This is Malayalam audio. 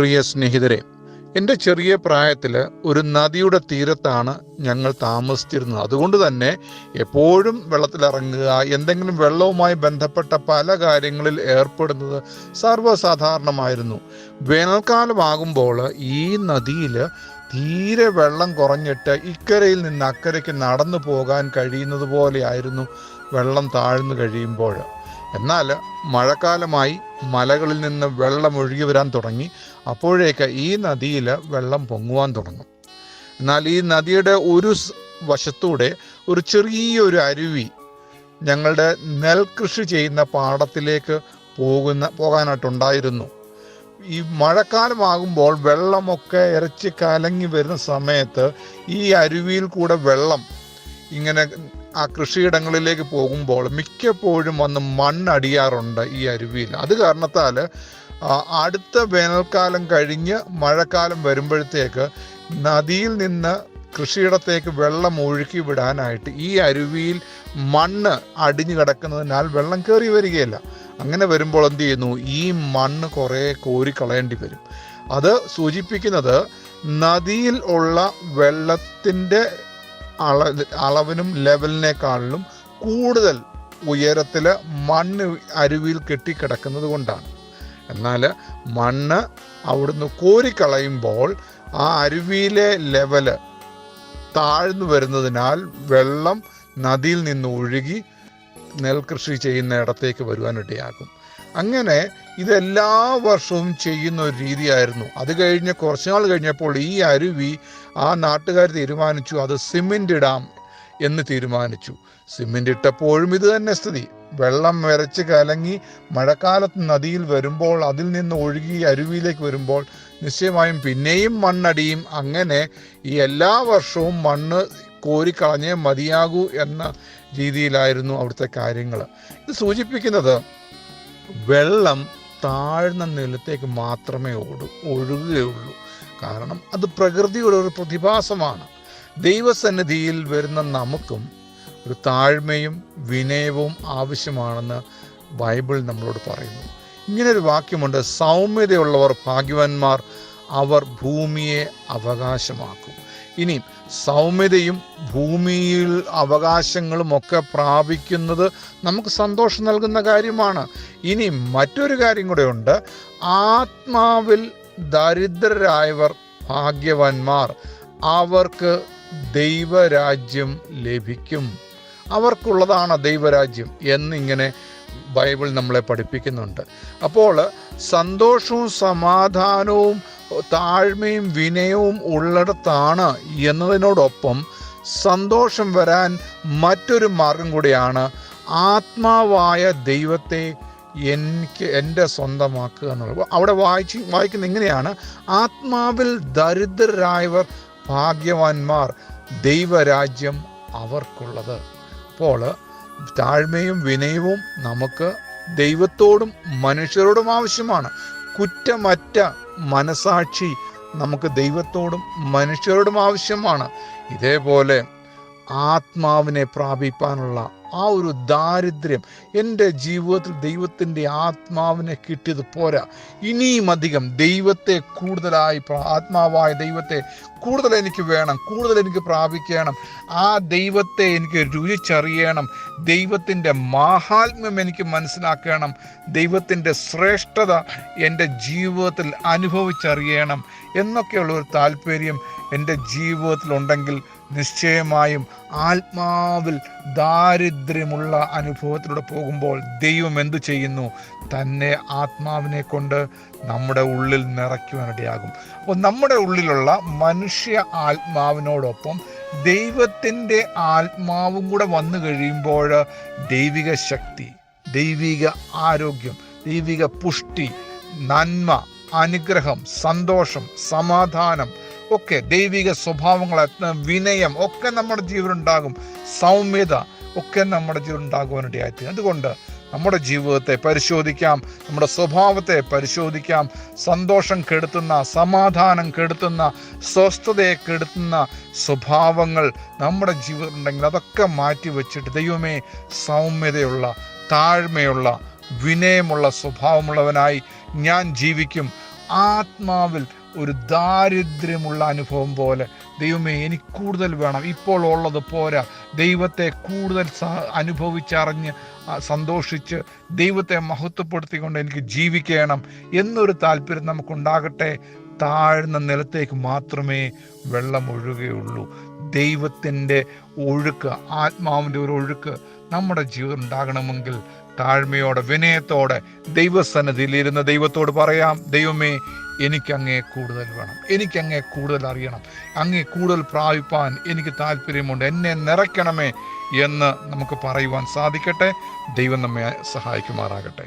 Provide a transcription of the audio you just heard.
പ്രിയ സ്നേഹിതരെ, എൻ്റെ ചെറിയ പ്രായത്തിൽ ഒരു നദിയുടെ തീരത്താണ് ഞങ്ങൾ താമസിച്ചിരുന്നത്. അതുകൊണ്ട് തന്നെ എപ്പോഴും വെള്ളത്തിലിറങ്ങുക, എന്തെങ്കിലും വെള്ളവുമായി ബന്ധപ്പെട്ട പല കാര്യങ്ങളിൽ ഏർപ്പെടുന്നത് സർവ്വസാധാരണമായിരുന്നു. വേനൽക്കാലമാകുമ്പോൾ ഈ നദിയിൽ തീരെ വെള്ളം കുറഞ്ഞിട്ട് ഇക്കരയിൽ നിന്ന് അക്കരയ്ക്ക് നടന്നു പോകാൻ കഴിയുന്നത് പോലെയായിരുന്നു വെള്ളം താഴ്ന്നു കഴിയുമ്പോൾ. എന്നാൽ മഴക്കാലമായി മലകളിൽ നിന്ന് വെള്ളം ഒഴുകി വരാൻ തുടങ്ങി. അപ്പോഴേക്ക് ഈ നദിയിൽ വെള്ളം പൊങ്ങുവാൻ തുടങ്ങും. എന്നാൽ ഈ നദിയുടെ ഒരു വശത്തൂടെ ഒരു ചെറിയൊരു അരുവി ഞങ്ങളുടെ നെൽകൃഷി ചെയ്യുന്ന പാടത്തിലേക്ക് പോകാനായിട്ടുണ്ടായിരുന്നു. ഈ മഴക്കാലമാകുമ്പോൾ വെള്ളമൊക്കെ ഇരച്ച് കലങ്ങി വരുന്ന സമയത്ത് ഈ അരുവിയിൽ കൂടെ വെള്ളം ഇങ്ങനെ ആ കൃഷിയിടങ്ങളിലേക്ക് പോകുമ്പോൾ മിക്കപ്പോഴും വന്ന് മണ്ണടിയാറുണ്ട് ഈ അരുവിയിൽ. അത് കാരണത്താൽ അടുത്ത വേനൽക്കാലം കഴിഞ്ഞ് മഴക്കാലം വരുമ്പോഴത്തേക്ക് നദിയിൽ നിന്ന് കൃഷിയിടത്തേക്ക് വെള്ളം ഒഴുക്കി വിടാനായിട്ട് ഈ അരുവിയിൽ മണ്ണ് അടിഞ്ഞു കിടക്കുന്നതിനാൽ വെള്ളം കയറി വരികയില്ല. അങ്ങനെ വരുമ്പോൾ എന്ത് ചെയ്യുന്നു, ഈ മണ്ണ് കുറേ കോരിക്കളയേണ്ടി വരും. അത് സൂചിപ്പിക്കുന്നത് നദിയിൽ ഉള്ള വെള്ളത്തിൻ്റെ അളവിനും ലെവലിനേക്കാളിലും കൂടുതൽ ഉയരത്തിൽ മണ്ണ് അരുവിയിൽ കെട്ടിക്കിടക്കുന്നത് കൊണ്ടാണ്. എന്നാൽ മണ്ണ് അവിടുന്ന് കോരിക്കളയുമ്പോൾ ആ അരുവിയിലെ ലെവല് താഴ്ന്നു വരുന്നതിനാൽ വെള്ളം നദിയിൽ നിന്ന് ഒഴുകി നെൽകൃഷി ചെയ്യുന്ന ഇടത്തേക്ക് വരുവാനിടയാകും. അങ്ങനെ ഇതെല്ലാ വർഷവും ചെയ്യുന്ന ഒരു രീതിയായിരുന്നു. അത് കഴിഞ്ഞ് കുറച്ചുനാൾ കഴിഞ്ഞപ്പോൾ ഈ അരുവി ആ നാട്ടുകാർ തീരുമാനിച്ചു അത് സിമെൻ്റ് ഇടാം എന്ന് തീരുമാനിച്ചു. സിമെൻ്റ് ഇട്ടപ്പോഴും ഇത് തന്നെ സ്ഥിതി. വെള്ളം വരച്ച് കലങ്ങി മഴക്കാലത്ത് നദിയിൽ വരുമ്പോൾ അതിൽ നിന്ന് ഒഴുകി അരുവിയിലേക്ക് വരുമ്പോൾ നിശ്ചയമായും പിന്നെയും മണ്ണടിയും. അങ്ങനെ ഈ എല്ലാ വർഷവും മണ്ണ് കോരിക്കളഞ്ഞേ മതിയാകൂ എന്ന രീതിയിലായിരുന്നു അവിടുത്തെ കാര്യങ്ങൾ. ഇത് സൂചിപ്പിക്കുന്നത് വെള്ളം താഴ്ന്ന നിലത്തേക്ക് മാത്രമേ ഒഴുകുകയുള്ളൂ. കാരണം അത് പ്രകൃതിയുടെ ഒരു പ്രതിഭാസമാണ്. ദൈവസന്നിധിയിൽ വരുന്ന നമുക്കും ഒരു താഴ്മയും വിനയവും ആവശ്യമാണെന്ന് ബൈബിൾ നമ്മളോട് പറയുന്നു. ഇങ്ങനൊരു വാക്യമുണ്ട്, സൗമ്യതയുള്ളവർ ഭാഗ്യവാന്മാർ, അവർ ഭൂമിയെ അവകാശമാക്കും. ഇനി സൗമ്യതയും ഭൂമിയിൽ അവകാശങ്ങളും ഒക്കെ പ്രാപിക്കുന്നത് നമുക്ക് സന്തോഷം നൽകുന്ന കാര്യമാണ്. ഇനി മറ്റൊരു കാര്യം കൂടെ ഉണ്ട്, ആത്മാവിൽ ദരിദ്രരായവർ ഭാഗ്യവാന്മാർ, അവർക്ക് ദൈവരാജ്യം ലഭിക്കും. അവർക്കുള്ളതാണ് ദൈവരാജ്യം എന്നിങ്ങനെ ബൈബിൾ നമ്മളെ പഠിപ്പിക്കുന്നുണ്ട്. അപ്പോൾ സന്തോഷവും സമാധാനവും താഴ്മയും വിനയവും ഉള്ളിടത്താണ് എന്നതിനോടൊപ്പം സന്തോഷം വരാൻ മറ്റൊരു മാർഗം കൂടിയാണ് ആത്മാവായ ദൈവത്തെ എൻ്റെ സ്വന്തമാക്കുക എന്നുള്ളത്. അവിടെ വായിക്കുന്ന ഇങ്ങനെയാണ്, ആത്മാവിൽ ദരിദ്രരായവർ ഭാഗ്യവാന്മാർ, ദൈവരാജ്യം അവർക്കുള്ളത്. അപ്പോൾ താഴ്മയും വിനയവും നമുക്ക് ദൈവത്തോടും മനുഷ്യരോടും ആവശ്യമാണ്. കുറ്റമറ്റ മനസാക്ഷി നമുക്ക് ദൈവത്തോടും മനുഷ്യരോടും ആവശ്യമാണ്. ഇതേപോലെ ആത്മാവിനെ പ്രാപിപ്പാനുള്ള ആ ഒരു ദാരിദ്ര്യം എൻ്റെ ജീവിതത്തിൽ ദൈവത്തിൻ്റെ ആത്മാവിനെ കിട്ടിയത് പോരാ. ഇനിയും അധികം ദൈവത്തെ കൂടുതലായി, ആത്മാവായ ദൈവത്തെ കൂടുതൽ എനിക്ക് വേണം, കൂടുതൽ എനിക്ക് പ്രാപിക്കണം. ആ ദൈവത്തെ എനിക്ക് രുചിച്ചറിയണം, ദൈവത്തിൻ്റെ മാഹാത്മ്യം എനിക്ക് മനസ്സിലാക്കണം, ദൈവത്തിൻ്റെ ശ്രേഷ്ഠത എൻ്റെ ജീവിതത്തിൽ അനുഭവിച്ചറിയണം എന്നൊക്കെയുള്ള ഒരു താല്പര്യം എൻ്റെ ജീവിതത്തിലുണ്ടെങ്കിൽ നിശ്ചയമായും ആത്മാവിൽ ദാരിദ്ര്യമുള്ള അനുഭവത്തിലൂടെ പോകുമ്പോൾ ദൈവം എന്തു ചെയ്യുന്നു, തന്നെ ആത്മാവിനെ കൊണ്ട് നമ്മുടെ ഉള്ളിൽ നിറയ്ക്കുവാനിടയാകും. അപ്പോൾ നമ്മുടെ ഉള്ളിലുള്ള മനുഷ്യ ആത്മാവിനോടൊപ്പം ദൈവത്തിൻ്റെ ആത്മാവും കൂടെ വന്നു കഴിയുമ്പോൾ ദൈവിക ശക്തി, ദൈവിക ആരോഗ്യം, ദൈവിക പുഷ്ടി, നന്മ, അനുഗ്രഹം, സന്തോഷം, സമാധാനം ഒക്കെ, ദൈവിക സ്വഭാവങ്ങൾ, വിനയം ഒക്കെ നമ്മുടെ ജീവിതത്തിലുണ്ടാകും. സൗമ്യത ഒക്കെ നമ്മുടെ ജീവിതത്തിലുണ്ടാകുവാനിടയായി. അതുകൊണ്ട് നമ്മുടെ ജീവിതത്തെ പരിശോധിക്കാം, നമ്മുടെ സ്വഭാവത്തെ പരിശോധിക്കാം. സന്തോഷം കെടുത്തുന്ന, സമാധാനം കെടുത്തുന്ന, സ്വസ്ഥതയെ കെടുത്തുന്ന സ്വഭാവങ്ങൾ നമ്മുടെ ജീവിതത്തിലുണ്ടെങ്കിൽ അതൊക്കെ മാറ്റി വെച്ചിട്ട് ദൈവമേ, സൗമ്യതയുള്ള, താഴ്മയുള്ള, വിനയമുള്ള സ്വഭാവമുള്ളവനായി ഞാൻ ജീവിക്കും. ആത്മാവിൽ ഒരു ദാരിദ്ര്യമുള്ള അനുഭവം പോലെ, ദൈവമേ എനിക്ക് കൂടുതൽ വേണം, ഇപ്പോൾ ഉള്ളത് പോരാ, ദൈവത്തെ കൂടുതൽ അനുഭവിച്ചറിഞ്ഞ് സന്തോഷിച്ച് ദൈവത്തെ മഹത്വപ്പെടുത്തിക്കൊണ്ട് എനിക്ക് ജീവിക്കണം എന്നൊരു താല്പര്യം നമുക്കുണ്ടാകട്ടെ. താഴ്ന്ന നിലത്തേക്ക് മാത്രമേ വെള്ളം ഒഴുകുകയുള്ളൂ. ദൈവത്തിൻ്റെ ഒഴുക്ക്, ആത്മാവിൻ്റെ ഒരു ഒഴുക്ക് നമ്മുടെ ജീവിതം ഉണ്ടാകണമെങ്കിൽ താഴ്മയോടെ, വിനയത്തോടെ ദൈവസന്നിധിയിൽ ഇരുന്ന് ദൈവത്തോട് പറയാം, ദൈവമേ എനിക്കങ്ങേ കൂടുതൽ വേണം, എനിക്കങ്ങേ കൂടുതൽ അറിയണം, അങ്ങേ കൂടുതൽ പ്രാപിപ്പാൻ എനിക്ക് താല്പര്യമുണ്ട്, എന്നെ നിറയ്ക്കണമേ എന്ന് നമുക്ക് പറയുവാൻ സാധിക്കട്ടെ. ദൈവം നമ്മെ സഹായിക്കുമാറാകട്ടെ.